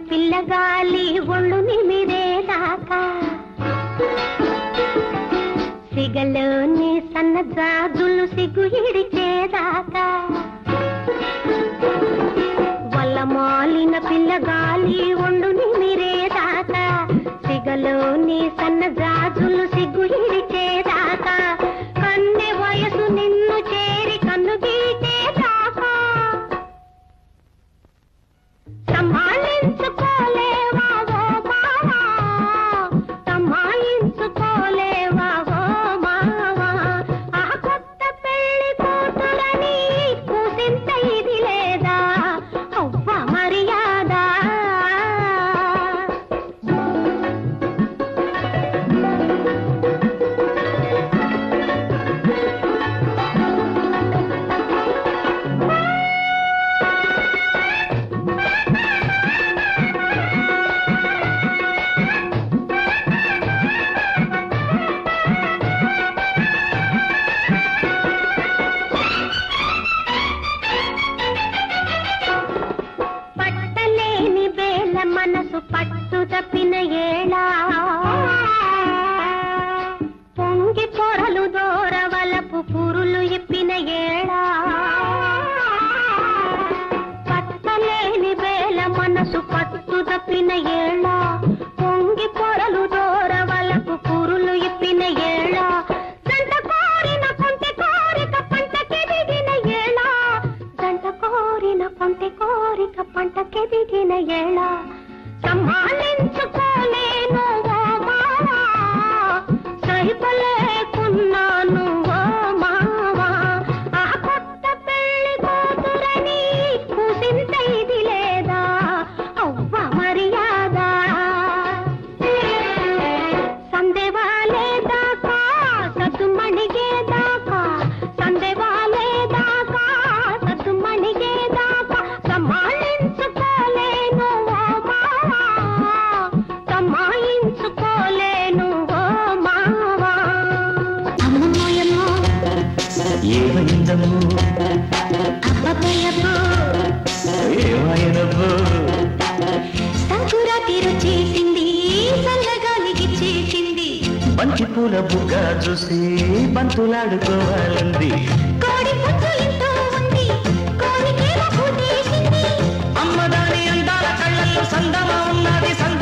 పిల్లగాలి ఒళ్ళు నిమిరేదాకా సిగలోని సన్నజాజులు సిగ్గు ఇడిచేదాకా వల్ల మాలిన పిల్లగాలి ఒళ్ళు నిమిరేదాకా సిగలోని సన్నజాజులు సిగ్గు ఇడిచేదాకా కన్నె వయసు నిన్ను చేరి కన్ను గీచేదాకా సంభాళించుకోలేవా ఓ మావా సంభాళించుకోలేవా ఓ మావా ఆ కొత్త పెళ్లి కూతురని కూసింత ఇది లేదా అవ్వ మర్యాద మనసు పట్టు తప్పిన ఏళా పొంగి పొరలు దోరవలపు పురులు ఇప్పిన ఏళా పట్టలేని వేళ మనసు పట్టు తప్పిన ఏళా పొంగి పొరలు దోరవలపు పురులు ఇప్పిన ఏళా జంట కోరిన కొంటె కోరిక పంటకెదిగిన ఏళా జంట కోరిన కొంటె కోరిక పంటకెదిగిన ఏళా సంభాళించుకోలేను ఓ మావా సహిపలేకున్నాను ఓ మావా ఆ కొత్త పెళ్లి కూతురని కూసింత ఇది లేదా అవ్వ మర్యాద సందేవాలే దాకా సద్దుమణిగే దాకా సందేవాలే దాకా సద్దుమణిగే దాకా సంభాళించుకోలేను ఓ మావా సంభాళించుకోలేను ఓ మావా అమ్మమ్మోయమ్మో ఏమైందమ్మో అబ్బబ్బోయబ్బో ఏమైనబ్బో సంకురా తీరు చేసింది చల్లగాలికి చేసింది బంతి పూల బుగ్గ చూసి బంతులాడుకోవాలంది